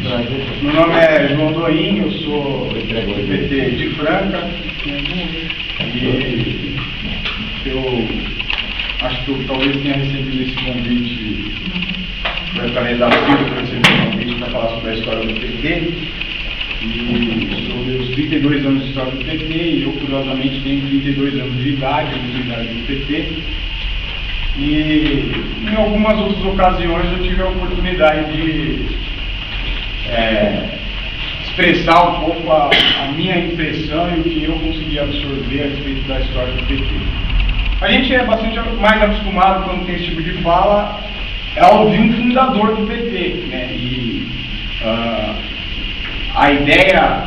Meu nome é João Doim, eu sou do PT de Franca e eu acho que eu talvez tenha recebido esse convite, foi através da FIO que eu recebi esse convite para falar sobre a história do PT e sobre os 32 anos de história do PT, e eu curiosamente tenho 32 anos de idade do PT. E em algumas outras ocasiões eu tive a oportunidade de expressar um pouco a minha impressão e o que eu consegui absorver a respeito da história do PT. A gente é bastante mais acostumado, quando tem esse tipo de fala, a ouvir um fundador do PT, né? E a ideia,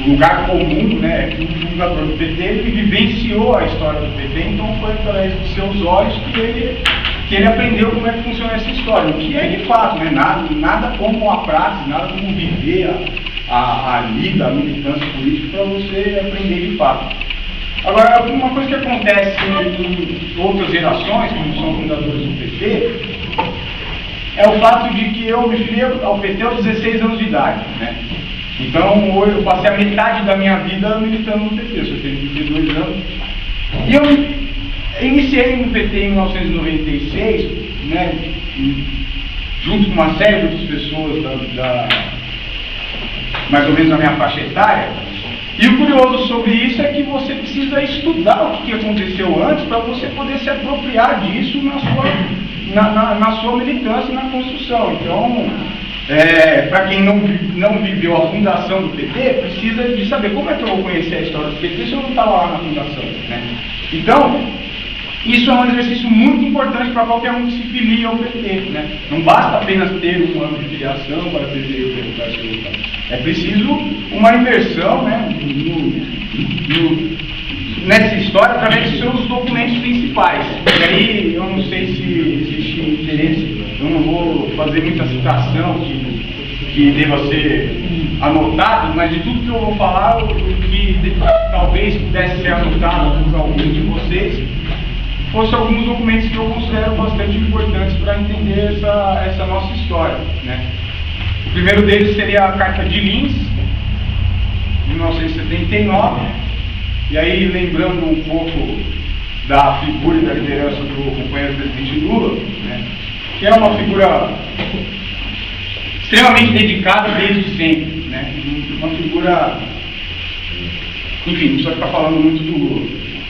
o lugar comum, né, é que o fundador do PT ele vivenciou a história do PT, então foi através de seus olhos que ele aprendeu como é que funciona essa história, o que é de fato, né, nada como a prática, nada como viver a lida, a militância política para você aprender de fato. Agora, uma coisa que acontece em outras gerações, que não são fundadores do PT, é o fato de que eu me filiei ao PT aos 16 anos de idade, né? Então, hoje eu passei a metade da minha vida militando no PT, eu tenho 32 anos. E eu iniciei no PT em 1996, né, junto com uma série de outras pessoas mais ou menos da minha faixa etária. E o curioso sobre isso é que você precisa estudar o que aconteceu antes para você poder se apropriar disso na sua militância e na construção. Então, para quem não viveu a fundação do PT, precisa de saber como é que eu vou conhecer a história do PT se eu não estava lá na fundação, né? Então, isso é um exercício muito importante para qualquer um que se filie ao PT, né? Não basta apenas ter um ano de filiação para ter essa luta. É preciso uma imersão, né, nessa história através dos seus documentos principais. E aí, eu não sei se existe interesse, eu não vou fazer muita citação que deva ser anotado, mas de tudo que eu vou falar, o que talvez pudesse ser anotado por alguns de vocês, fossem alguns documentos que eu considero bastante importantes para entender essa nossa história, né? O primeiro deles seria a Carta de Linz, de 1979, e aí lembrando um pouco da figura e da liderança do companheiro presidente Lula, né, que é uma figura extremamente dedicada desde sempre, né, uma figura, enfim, não precisa ficar falando muito do Lula,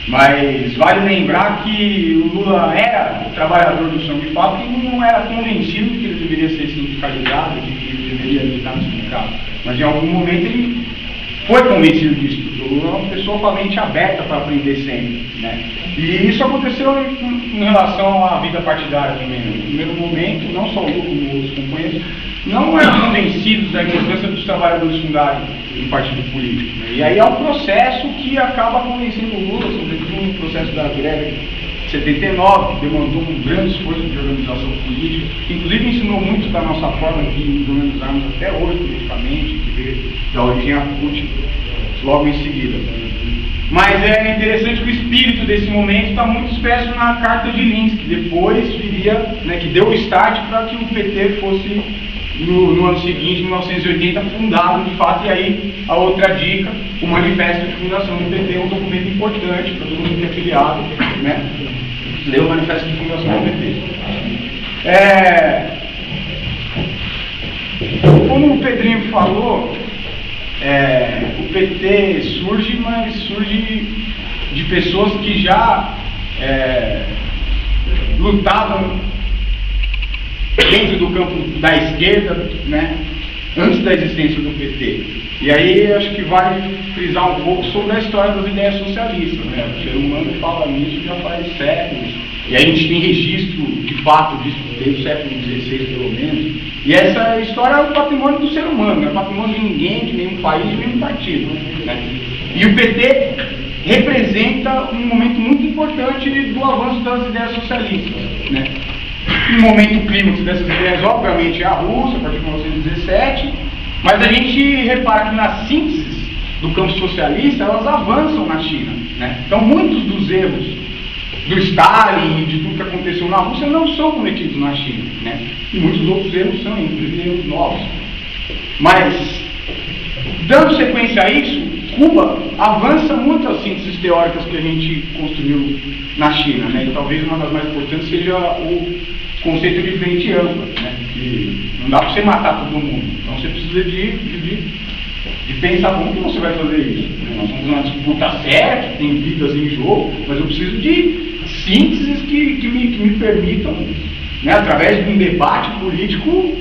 mas vale lembrar que o Lula era trabalhador do chão de fábrica e não era convencido que ele deveria ser sindicalizado, de que ele deveria militar no sindicato, mas em algum momento ele foi convencido disso, porque o Lula é uma pessoa com a mente aberta para aprender sempre, né? E isso aconteceu em relação à vida partidária também. No primeiro momento, não só o Lula como os companheiros, não eram convencidos da importância dos trabalhadores fundarem um partido político, né? E aí é um processo que acaba convencendo o Lula, sobretudo no processo da greve de 79, que demandou um grande esforço de organização política, que inclusive ensinou muito da nossa forma de nos organizarmos até hoje politicamente, que veio da origem à CUT logo em seguida. Mas é interessante que o espírito desse momento está muito expresso na Carta de Linz, que depois viria, né, que deu o start para que o PT fosse, no ano seguinte, em 1980, fundado de fato. E aí, a outra dica, o Manifesto de Fundação do PT é um documento importante para todo mundo que é afiliado, né? Ler o Manifesto de Fundação do PT. Como o Pedrinho falou, o PT surge, mas surge de pessoas que já lutavam dentro do campo da esquerda, né, antes da existência do PT. E aí acho que vale frisar um pouco sobre a história das ideias socialistas, né? O ser humano fala nisso já faz séculos, e a gente tem registro de fato disso desde o século XVI pelo menos. E essa história é o patrimônio do ser humano, não é patrimônio de ninguém, de nenhum país, de nenhum partido, né? E o PT representa um momento muito importante do avanço das ideias socialistas, né? Um momento clímax dessas ideias, obviamente, é a Rússia, a partir de 1917, mas a gente repara que nas sínteses do campo socialista, elas avançam na China, né? Então, muitos dos erros do Stalin e de tudo que aconteceu na Rússia não são cometidos na China, né? E muitos outros erros são, inclusive, erros novos. Mas, dando sequência a isso, Cuba avança muito as sínteses teóricas que a gente construiu na China, né? E talvez uma das mais importantes seja o conceito de frente ampla, né? Que não dá para você matar todo mundo, então você precisa de pensar como que você vai fazer isso. Nós somos uma disputa séria, que tem vidas em jogo, mas eu preciso de sínteses que me permitam, né, através de um debate político,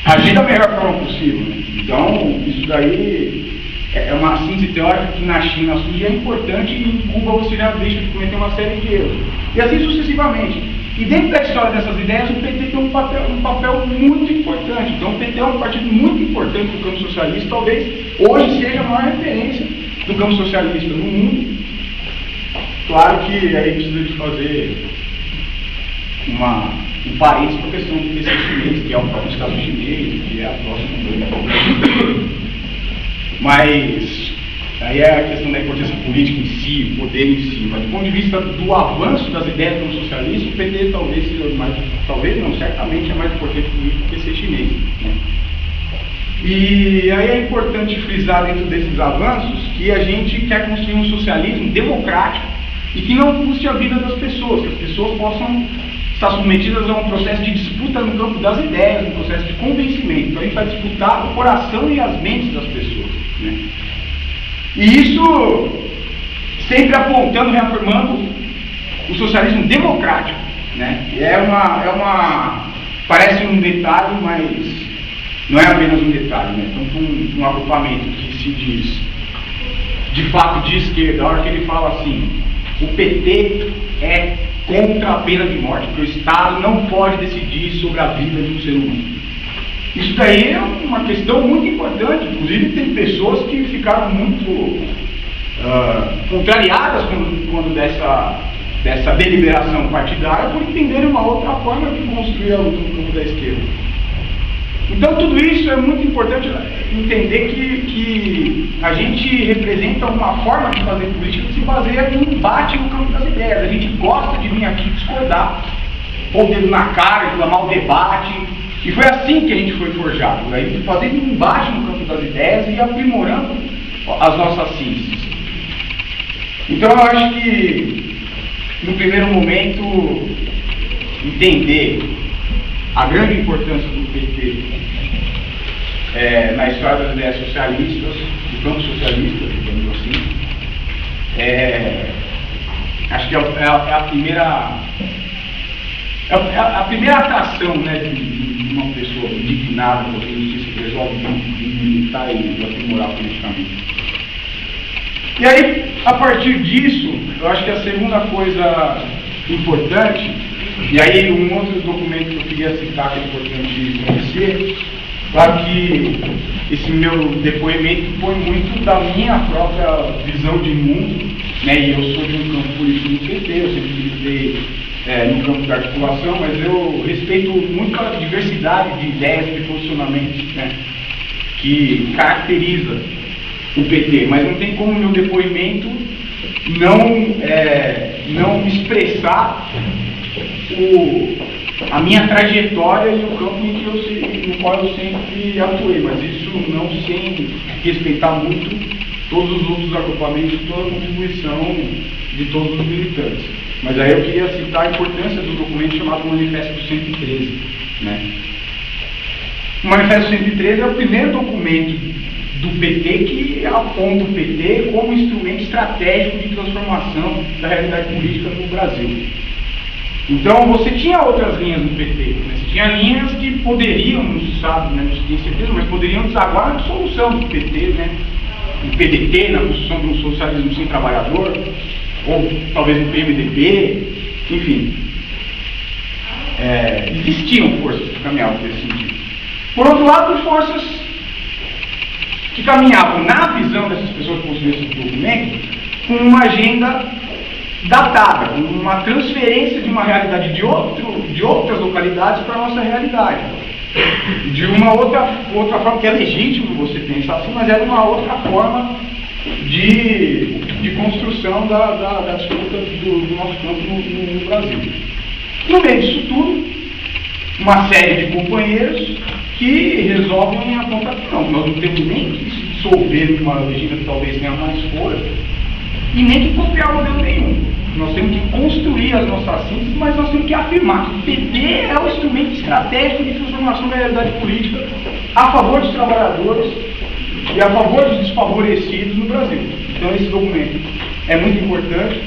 agir da melhor forma possível. Né? Então, isso daí é uma síntese teórica que na China surge, é importante, e em Cuba você já deixa de cometer uma série de erros. E assim sucessivamente. E dentro da história dessas ideias, o PT tem um papel muito importante. Então, o PT é um partido muito importante do campo socialista, talvez hoje seja a maior referência do campo socialista no mundo. Claro que aí precisa de fazer um parênteses para a questão do PC chinês, que é o próprio Estado chinês, que é a próxima. Mas aí é a questão da importância política em si, o poder em si. Mas do ponto de vista do avanço das ideias do socialismo, o PT talvez seja mais, talvez não, certamente é mais importante do que o PC chinês. Né? E aí é importante frisar dentro desses avanços que a gente quer construir um socialismo democrático e que não custe a vida das pessoas, que as pessoas possam estar submetidas a um processo de disputa no campo das ideias, um processo de convencimento. Então a gente vai disputar o coração e as mentes das pessoas. Né? E isso sempre apontando, reafirmando o socialismo democrático. Né? Parece um detalhe, mas não é apenas um detalhe. Né? Então, um agrupamento que se diz, de fato, de esquerda, a hora que ele fala assim, o PT é contra a pena de morte, porque o Estado não pode decidir sobre a vida de um ser humano. Isso daí é uma questão muito importante. Inclusive tem pessoas que ficaram muito contrariadas quando dessa deliberação partidária, por entenderem uma outra forma de construir a luta no campo da esquerda. Então tudo isso é muito importante entender que a gente representa uma forma de fazer política que se baseia em embate no campo das ideias. A gente gosta de vir aqui discordar, pôr o dedo na cara, reclamar o debate. E foi assim que a gente foi forjado, a gente fazendo um embate no campo das ideias e aprimorando as nossas síntese. Então eu acho que, no primeiro momento, entender a grande importância do PT na história das ideias socialistas, do campo socialista, digamos assim, acho que é a primeira atração, né, de uma pessoa indignada com a justiça que resolve militar e aprimorar politicamente. E aí, a partir disso, eu acho que a segunda coisa importante, e aí um outro documento que eu queria citar que é importante conhecer, claro que esse meu depoimento foi muito da minha própria visão de mundo, né, e eu sou de um campo político do PT, eu sempre militei no campo da articulação, mas eu respeito muito a diversidade de ideias e de posicionamentos, né, que caracteriza o PT, mas não tem como meu depoimento não expressar a minha trajetória e o campo no qual eu sempre atuei, mas isso não sem respeitar muito todos os outros agrupamentos e toda a contribuição de todos os militantes. Mas aí eu queria citar a importância do documento chamado Manifesto 113. Né? O Manifesto 113 é o primeiro documento do PT que aponta o PT como instrumento estratégico de transformação da realidade política no Brasil. Então você tinha outras linhas no PT, né? Você tinha linhas que poderiam, não se sabe, né? Não se tem certeza, mas poderiam desaguar na dissolução do PT, né? No PDT, na construção de um socialismo sem trabalhador, ou talvez no PMDB, enfim. Existiam forças que caminhavam nesse sentido. Por outro lado, forças que caminhavam na visão dessas pessoas que construíram esse documento com uma agenda datada, com uma transferência de uma realidade de outras localidades para a nossa realidade. De uma outra forma, que é legítimo você pensar assim, mas era uma outra forma de construção da disputa do nosso campo no Brasil. No meio disso tudo, uma série de companheiros que resolvem a ponta não. Nós não temos nem que dissolver uma legenda que talvez tenha mais força e nem que copiar modelo nenhum. Nós temos que construir as nossas sínteses, mas nós temos que afirmar que o PT é o instrumento estratégico de transformação da realidade política a favor dos trabalhadores e a favor dos desfavorecidos no Brasil. Então esse documento é muito importante,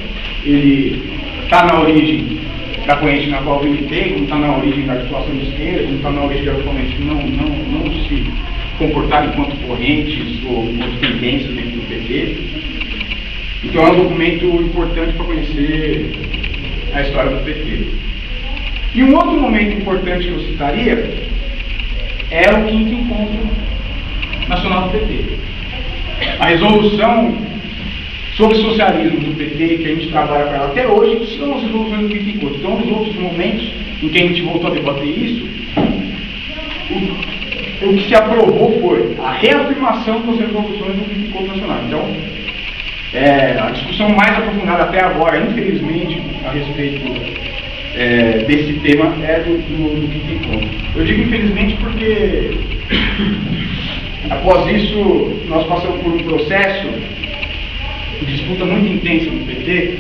ele está na origem da corrente na qual eu militei, como está na origem da articulação de esquerda, como está na origem de argumentos que não se comportaram enquanto correntes ou enquanto tendências dentro do PT. Então é um documento importante para conhecer a história do PT. E um outro momento importante que eu citaria é o 5º Encontro Nacional do PT. A resolução sobre socialismo do PT, que a gente trabalha para ela até hoje, são as resoluções do 5º Encontro. Então, nos outros momentos em que a gente voltou a debater isso, o que se aprovou foi a reafirmação das resoluções do 5º Encontro Nacional. Então, a discussão mais aprofundada até agora, infelizmente, a respeito desse tema é do 5º Encontro. Eu digo infelizmente porque, após isso, nós passamos por um processo de disputa muito intensa no PT,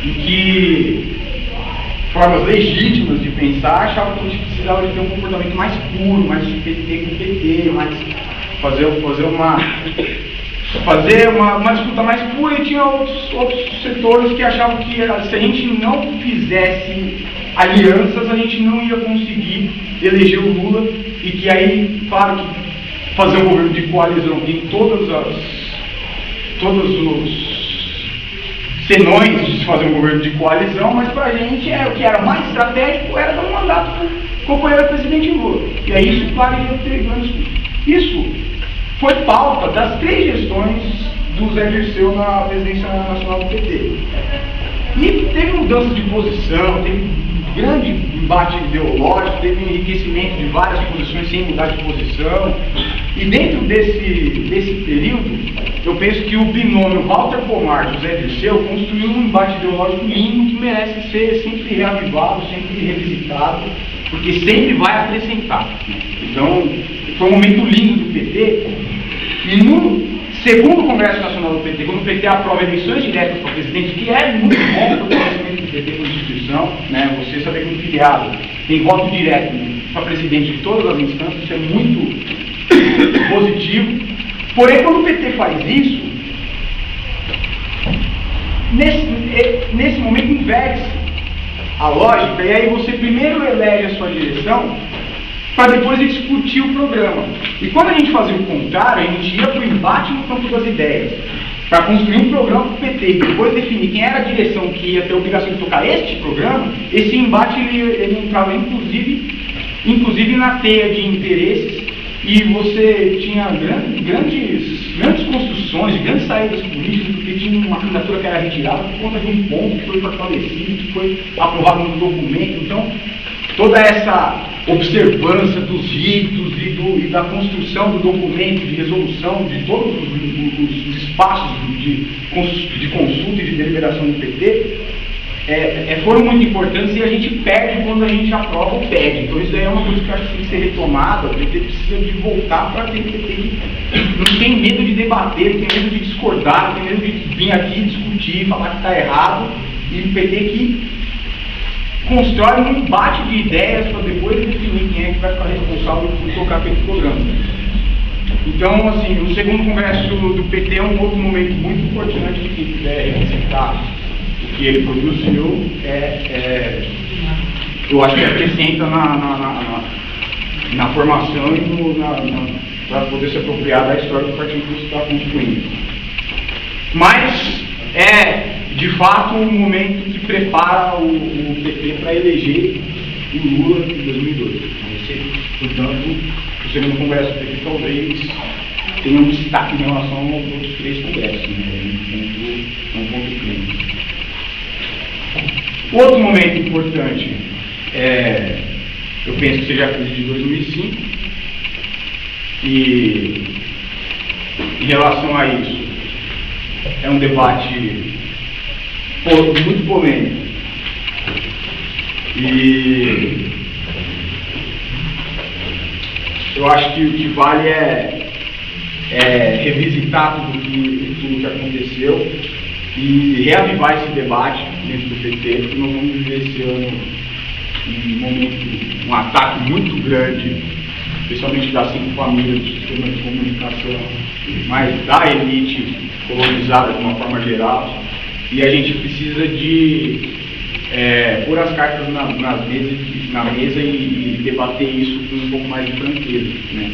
em que formas legítimas de pensar achavam que a gente precisava de ter um comportamento mais puro, mais PT com PT, mais fazer uma disputa mais pura, e tinha outros setores que achavam que se a gente não fizesse alianças, a gente não ia conseguir eleger o Lula, e que aí, claro que fazer um governo de coalizão tem todos os senões de fazer um governo de coalizão, mas para a gente o que era mais estratégico era dar um mandato para o companheiro presidente Lula. E aí isso, claro, ia ter ganhos. Isso foi pauta das 3 gestões do Zé Dirceu na presidência nacional do PT. E teve mudança de posição, teve grande embate ideológico, teve enriquecimento de várias posições sem mudar de posição. E dentro desse período, eu penso que o binômio Walter Pomar e Zé Dirceu construiu um embate ideológico lindo que merece ser sempre reavivado, sempre revisitado, porque sempre vai acrescentar. Então, foi um momento lindo do PT. E no segundo Congresso Nacional do PT, quando o PT aprova eleições diretas para presidente, que é muito bom para o conhecimento do PT como instituição, né? Você saber que um filiado tem voto direto para presidente de todas as instâncias, isso é muito positivo. Porém, quando o PT faz isso, nesse momento inverte a lógica, e aí você primeiro elege a sua direção para depois discutir o programa. E quando a gente fazia o contrário, a gente ia para o embate no campo das ideias, para construir um programa para o PT, e depois definir quem era a direção que ia ter a obrigação de tocar este programa. Esse embate ele entrava inclusive na teia de interesses, e você tinha grandes construções, grandes saídas políticas, porque tinha uma candidatura que era retirada por conta de um ponto que foi fortalecido, que foi aprovado no documento. Então, toda essa observância dos ritos e da construção do documento, de resolução, de todos os espaços de consulta e de deliberação do PT, foram muito importantes, e a gente perde quando a gente aprova ou pede. Então isso daí é uma coisa que eu acho que tem que ser retomada. O PT precisa de voltar para aquele PT que não tem medo de debater, não tem medo de discordar, não tem medo de vir aqui discutir, falar que está errado, e o PT que constrói um embate de ideias para depois definir quem é que vai ficar responsável por tocar aquele programa. Então, assim, o segundo congresso do PT é um outro momento muito importante que quem quiser revisitar o que ele produziu, eu acho que acrescenta na formação e para poder se apropriar da história do partido que você está construindo. Mas de fato, um momento que prepara o PT para eleger o Lula em 2002. Portanto, o segundo congresso do PT talvez tenha um destaque em relação aos outros 3 congressos, né? Um ponto crítico. Outro momento importante, eu penso que seja a crise de 2005, e em relação a isso, é um debate muito polêmico. E eu acho que o que vale é revisitar tudo que aconteceu e reavivar esse debate dentro do PT, porque nós vamos viver esse ano um ataque muito grande, especialmente das 5 famílias do sistema de comunicação, mas da elite colonizada de uma forma geral, e a gente precisa de pôr as cartas na mesa e debater isso com um pouco mais de franqueza, né?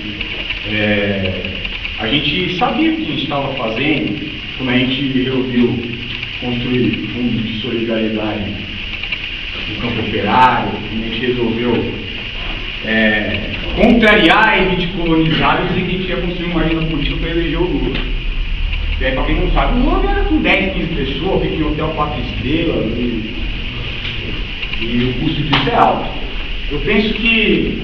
A gente sabia o que a gente estava fazendo quando a gente resolveu construir fundos de solidariedade no campo operário, quando a gente resolveu contrariar a elite colonizada e dizer que a gente ia construir uma agenda política para eleger o Lula. E aí, para quem não sabe, o Lula era com 10, 15 pessoas, fica em hotel 4 estrelas e o custo disso é alto. Eu penso que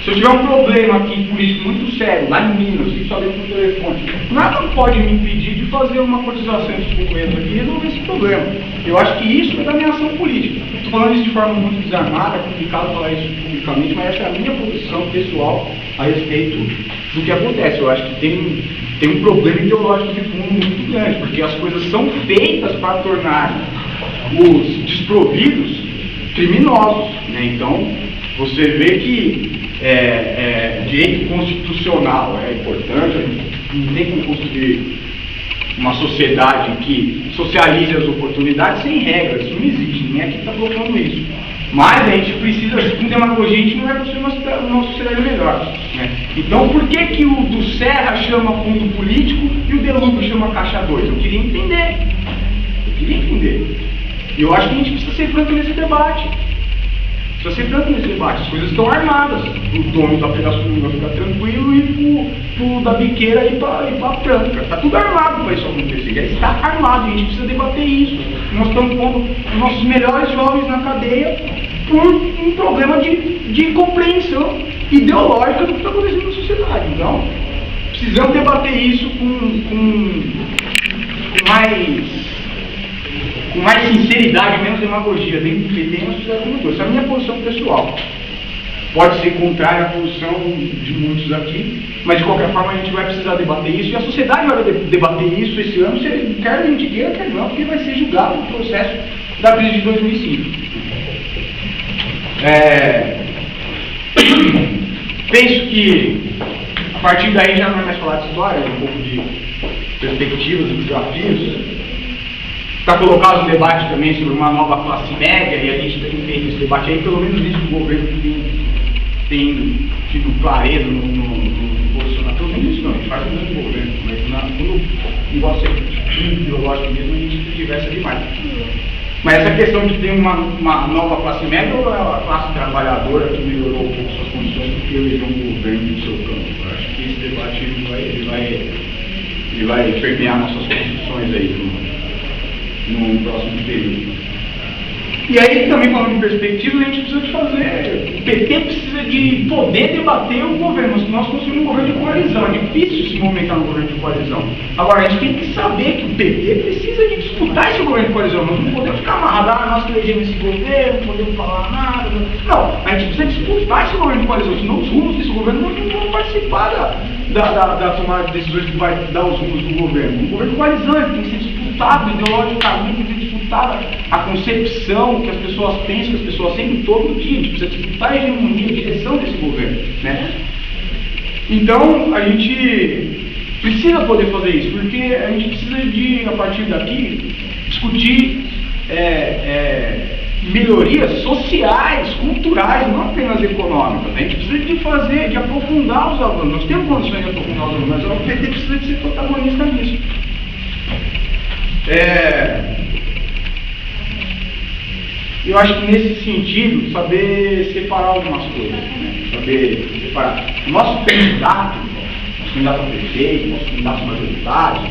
se eu tiver um problema aqui político muito sério, lá em Minas, fico sabendo por telefone, nada pode me impedir de fazer uma cotização entre os companheiros aqui e resolver esse problema. Eu acho que isso é da minha ação política. Estou falando isso de forma muito desarmada, é complicado falar isso publicamente, mas essa é a minha posição pessoal a respeito do que acontece. Eu acho que tem um problema ideológico de fundo muito grande, porque as coisas são feitas para tornar os desprovidos criminosos, né? Então, você vê que direito constitucional é importante, a gente não tem como construir uma sociedade que socialize as oportunidades sem regras, isso não existe, ninguém aqui está colocando isso. Mas a gente precisa, com demagogia, a gente não vai construir uma sociedade melhor, né? Então, por que o do Serra chama fundo político e o Deluca chama Caixa 2? Eu queria entender. E eu acho que a gente precisa ser franco nesse debate. As coisas estão armadas. O dono da Pegasus vai ficar tranquilo e o da biqueira ir para Franca. Está tudo armado para isso acontecer. Já está armado, a gente precisa debater isso. Nós estamos pondo os nossos melhores jovens na cadeia por um problema de compreensão ideológica do que está acontecendo na sociedade. Então, precisamos debater isso com mais sinceridade, menos demagogia. Dentro do PT nós precisamos disso. Essa é a minha posição pessoal. Pode ser contrária à posição de muitos aqui, mas de qualquer forma a gente vai precisar debater isso, e a sociedade vai debater isso esse ano, se quer a gente queira, quer não, porque vai ser julgado no processo da crise de 2005. Penso que a partir daí já não é mais falar de história, é um pouco de perspectivas e desafios. Está colocado um debate também sobre uma nova classe média, e a gente tem feito esse debate aí, pelo menos isso o governo tem tido clareza no posicionamento. Pelo menos isso não, a gente faz um grande governo, mas quando o negócio é ideológico mesmo, a gente diversa demais. Mas essa questão de ter uma nova classe média ou é a classe trabalhadora que melhorou um pouco suas condições porque elegeu um governo no seu campo? Eu acho que esse debate ele vai permear nossas construções aí no próximo período. E aí, também falando de perspectiva, a gente precisa de fazer, o PT precisa de poder debater o governo. Nós construímos um governo de coalizão, é difícil se movimentar no governo de coalizão. Agora, a gente tem que saber que o PT precisa de disputar esse governo de coalizão. Nós não podemos ficar amarrados, nós elegemos esse governo, não podemos falar nada. Não, a gente precisa disputar esse governo de coalizão, senão os rumos desse governo não vão participar da tomada de decisões que vai dar os rumos do governo. O governo de coalizão tem que ser disputado ideologicamente, tem que ser disputada a concepção que as pessoas pensam, que as pessoas sentem todo dia. A gente precisa disputar a hegemonia, a direção desse governo, né? Então, a gente precisa poder fazer isso, porque a gente precisa de, a partir daqui, discutir melhorias sociais, culturais, não apenas econômicas. A gente precisa de aprofundar os alunos. Nós temos condições de aprofundar os alunos, mas o PT precisa de ser protagonista nisso. Eu acho que nesse sentido, saber separar algumas coisas, né? Saber separar. Nosso candidato a prefeito, nosso candidato majoritário,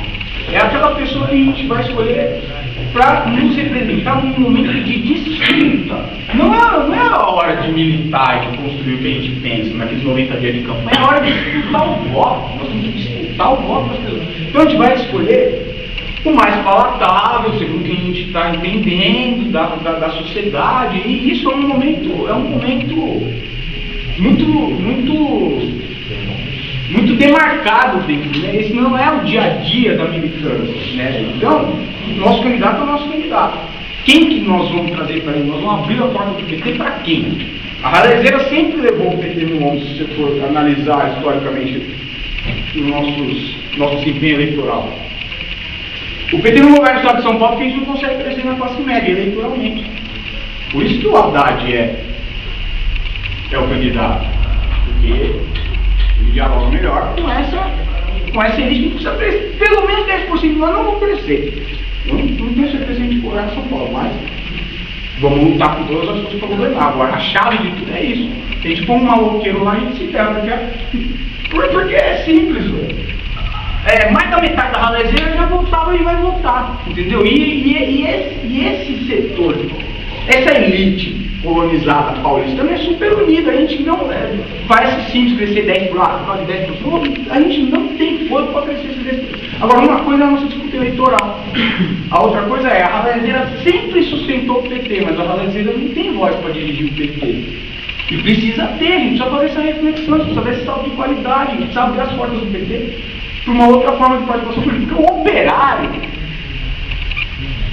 é aquela pessoa que a gente vai escolher para nos representar num momento de disputa. Não é a hora de militar e de construir o que a gente pensa naqueles 90 dias de campanha, é a hora de disputar o voto. Nós temos que disputar o voto das pessoas. Então a gente vai escolher o mais palatável, segundo o que a gente está entendendo da sociedade, e isso é um momento muito que ter marcado dentro, né? Esse não é o dia a dia da militância, né? Então, nosso candidato é o nosso candidato. Quem que nós vamos trazer para ele? Nós vamos abrir a porta do PT para quem? A Ralezeira sempre levou o PT no ombro, se você for analisar historicamente o nosso desempenho eleitoral. O PT no governo do estado de São Paulo, que a gente não consegue crescer na classe média eleitoralmente. Por isso que o Haddad é o candidato. Porque ele dialoga melhor com essa elite que precisa crescer. Pelo menos 10% nós não vamos crescer. Eu não tenho certeza de for em São Paulo, mas vamos lutar com todas as coisas para governar. Agora, a chave de tudo é isso. Se a gente põe um maloqueiro lá, a gente se ferra. Porque é simples, velho. Mais da metade da Ralezeira já voltava e vai voltar, entendeu? E esse setor, essa elite colonizada paulista também é super unida. A gente não parece simples crescer 10 por causa de 10%, a gente não tem força para crescer esses 10%. Agora, uma coisa é a nossa disputa eleitoral, a outra coisa é a Ralezeira sempre sustentou o PT, mas a Ralezeira não tem voz para dirigir o PT. E precisa ter, a gente precisa fazer essa reflexão, a gente precisa ver esse salto de qualidade, a gente precisa abrir as portas do PT para uma outra forma de participação política. Porque o operário,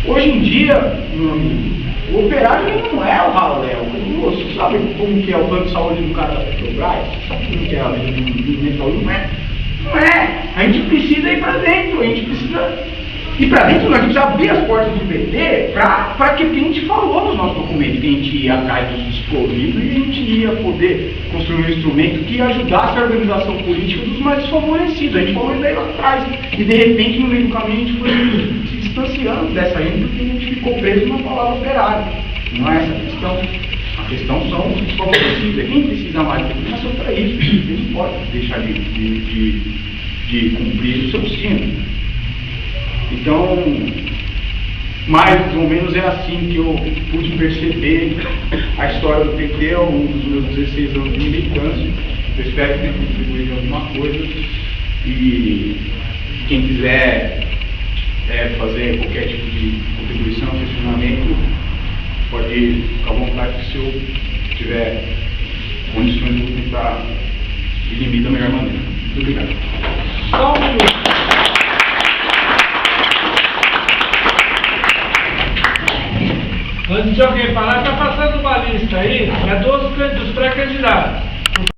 hoje em dia, meu amigo, o operário não é o ralé. Você sabe como que é o plano de saúde do cara da Petrobras? Sabe como que é a lei do metal? Não é. Não é. A gente precisa ir para dentro, a gente precisa ir para dentro, nós temos que abrir as portas do PT para que a gente falou nos nossos documentos, que a gente ia atrás dos desprovidos e a gente ia poder construir um instrumento que ajudasse a organização política dos mais desfavorecidos. A gente falou isso aí lá atrás. E de repente, no meio do caminho, a gente foi se distanciando dessa ainda porque a gente ficou preso na palavra operário. Não é essa a questão. A questão são os desfavorecidos. É quem precisa mais de educação para isso. Ele não pode deixar de cumprir o seu sino. Então, mais ou menos é assim que eu pude perceber a história do PT ao longo dos meus 16 anos de militância. Eu espero que tenha contribuído em alguma coisa. E quem quiser fazer qualquer tipo de contribuição, questionamento, pode ficar à vontade, que se eu tiver condições, eu vou tentar dirimir da melhor maneira. Muito obrigado. Só um minuto. Antes de alguém falar, está passando uma lista aí, dos pré-candidatos.